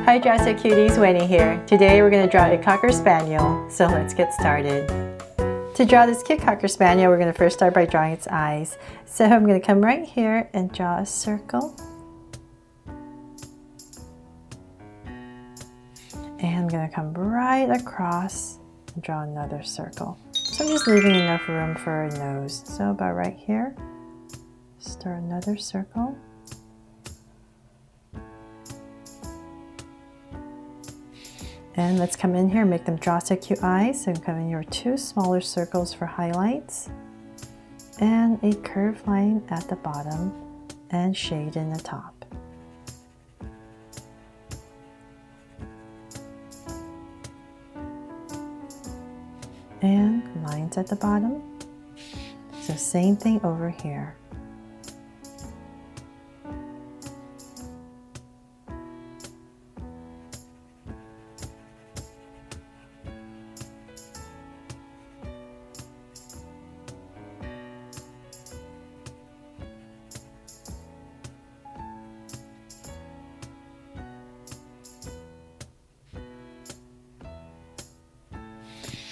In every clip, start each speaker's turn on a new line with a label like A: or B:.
A: Hi Dress It Cuties, Winnie here. Today we're going to draw a Cocker Spaniel, so let's get started. To draw this cute Cocker Spaniel, we're going to first start by drawing its eyes. So I'm going to come right here and draw a circle. And I'm going to come right across and draw another circle. So I'm just leaving enough room for a nose. So about right here, start another circle. And let's come in here and make them draw so cute eyes. So come in here with two smaller circles for highlights and a curved line at the bottom and shade in the top. And lines at the bottom. So same thing over here.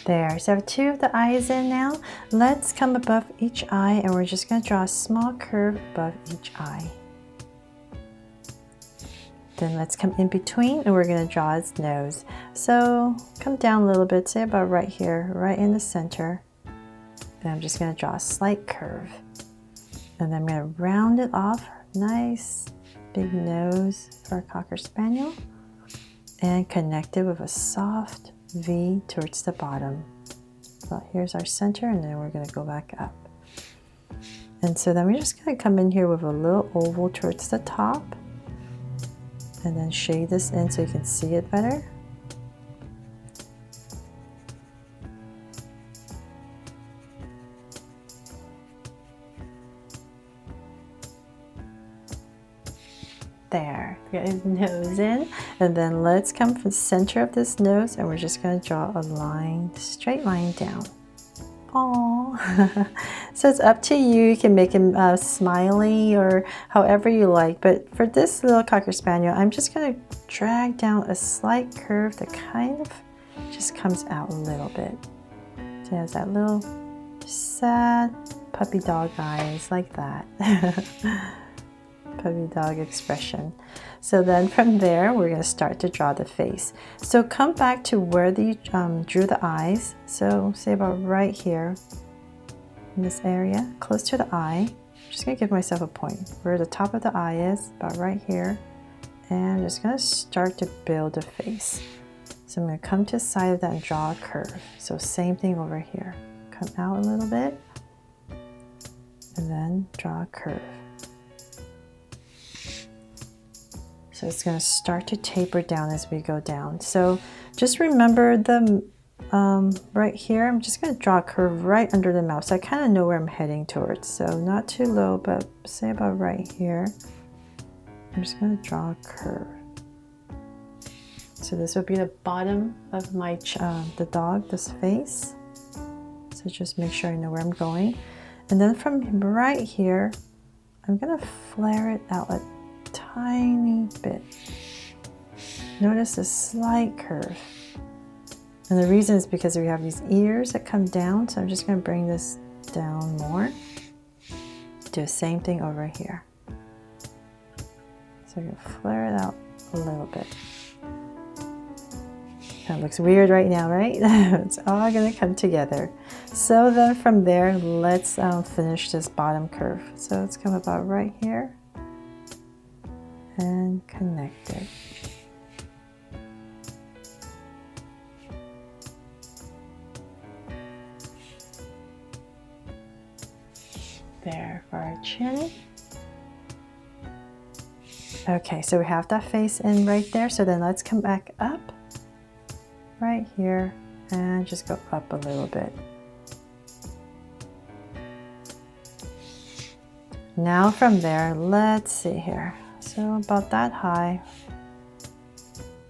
A: There, so I have two of the eyes in now. Let's come above each eye and we're just going to draw a small curve above each eye. Then let's come in between and we're going to draw its nose. So come down a little bit, say about right here, right in the center. And I'm just going to draw a slight curve. And then I'm going to round it off. Nice big nose for a Cocker Spaniel. And connect it with a soft V towards the bottom. So here's our center and then we're going to go back up. And so then we're just going to come in here with a little oval towards the top and then shade this in so you can see it better. There, get his nose in, and then let's come from the center of this nose and we're just going to draw a line, straight line down. Aww. So it's up to you. You can make him smiley or however you like, but for this little Cocker Spaniel, I'm just going to drag down a slight curve that kind of just comes out a little bit. So it has that little sad puppy dog eyes like that. Puppy dog expression. So then from there we're going to start to draw the face. So come back to where you drew the eyes. So say about right here in this area close to the eye. I'm just going to give myself a point where the top of the eye is, about right here, and I'm just going to start to build a face. So I'm going to come to the side of that and draw a curve. So same thing over here, come out a little bit and then draw a curve. So it's going to start to taper down as we go down. So just remember the right here, I'm just going to draw a curve right under the mouth. So I kind of know where I'm heading towards. So not too low, but say about right here. I'm just going to draw a curve. So this would be the bottom of my the dog, this face. So just make sure I know where I'm going. And then from right here, I'm going to flare it out a tiny bit. Notice a slight curve. And the reason is because we have these ears that come down, so I'm just going to bring this down more. Do the same thing over here. So I'm going to flare it out a little bit. That looks weird right now, right? It's all going to come together. So then from there, let's finish this bottom curve. So let's come about right here and connect it. There for our chin. Okay, so we have that face in right there. So then let's come back up right here and just go up a little bit. Now from there, let's see here. So about that high.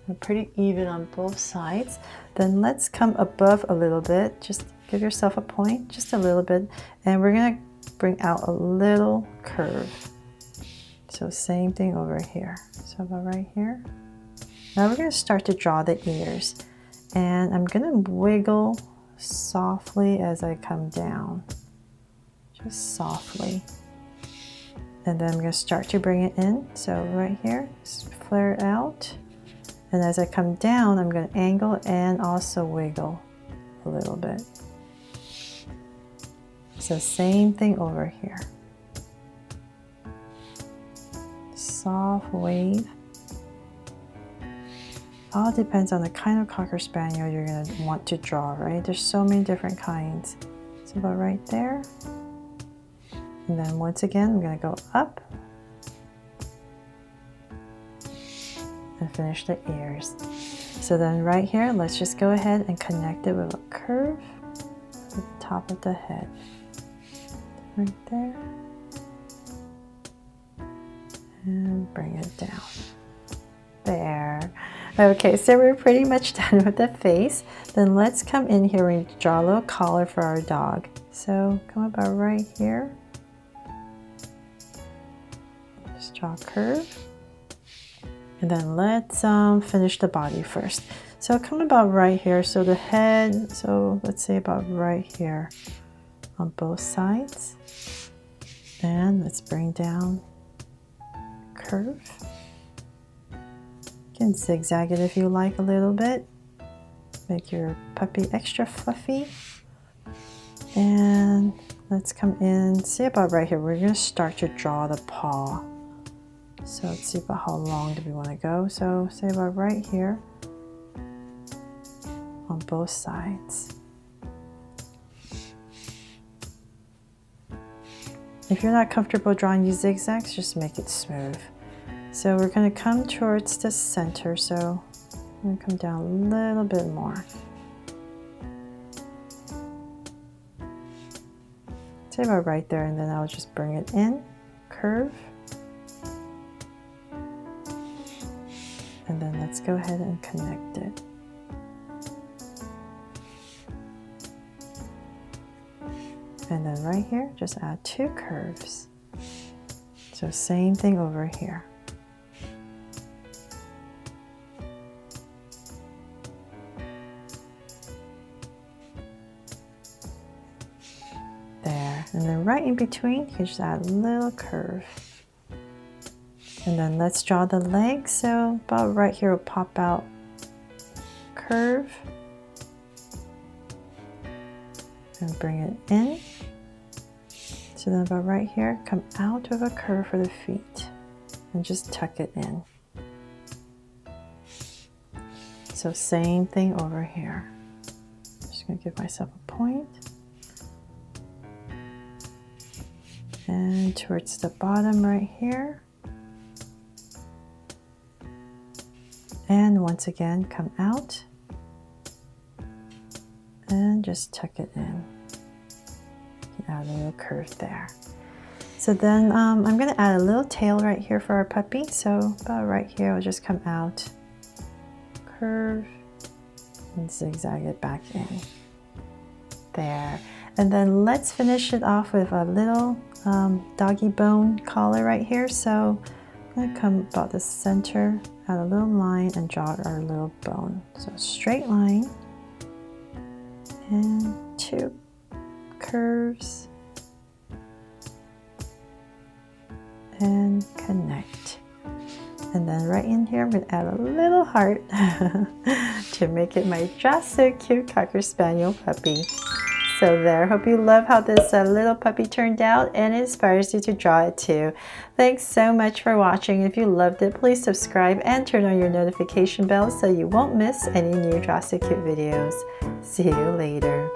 A: We're pretty even on both sides. Then let's come above a little bit. Just give yourself a point, just a little bit. And we're going to bring out a little curve. So same thing over here. So about right here. Now we're going to start to draw the ears. And I'm going to wiggle softly as I come down. Just softly. And then I'm going to start to bring it in. So right here, just flare it out. And as I come down, I'm going to angle and also wiggle a little bit. So same thing over here. Soft wave. All depends on the kind of Cocker Spaniel you're going to want to draw, right? There's so many different kinds. So about right there. And then once again, I'm going to go up and finish the ears. So then right here, let's just go ahead and connect it with a curve to the top of the head. Right there. And bring it down. There. Okay, so we're pretty much done with the face. Then let's come in here and draw a little collar for our dog. So come about right here. Just draw a curve. And then let's finish the body first. So come about right here. So the head, so let's say about right here on both sides. And let's bring down curve. You can zigzag it if you like a little bit. Make your puppy extra fluffy. And let's come in, see about right here. We're going to start to draw the paw. So let's see about how long do we want to go. So say about right here on both sides. If you're not comfortable drawing these zigzags, just make it smooth. So we're going to come towards the center. So I'm going to come down a little bit more. Say about right there, and then I'll just bring it in, curve. And then let's go ahead and connect it. And then right here, just add 2 curves. So same thing over here. There. And then right in between, you can just add a little curve. And then let's draw the legs. So about right here will pop out curve and bring it in. So then about right here, come out of a curve for the feet and just tuck it in. So same thing over here. Just gonna give myself a point. And towards the bottom right here. And once again, come out and just tuck it in. Add a little curve there. So then I'm going to add a little tail right here for our puppy. So about right here, I'll just come out, curve, and zigzag it back in. There. And then let's finish it off with a little doggy bone collar right here. So I'm going to come about the center, add a little line, and draw our little bone. So straight line and 2 curves and connect. And then right in here, I'm going to add a little heart to make it my just so cute Cocker Spaniel puppy. So there, hope you love how this little puppy turned out and it inspires you to draw it too. Thanks so much for watching. If you loved it, please subscribe and turn on your notification bell so you won't miss any new Draw So Cute videos. See you later.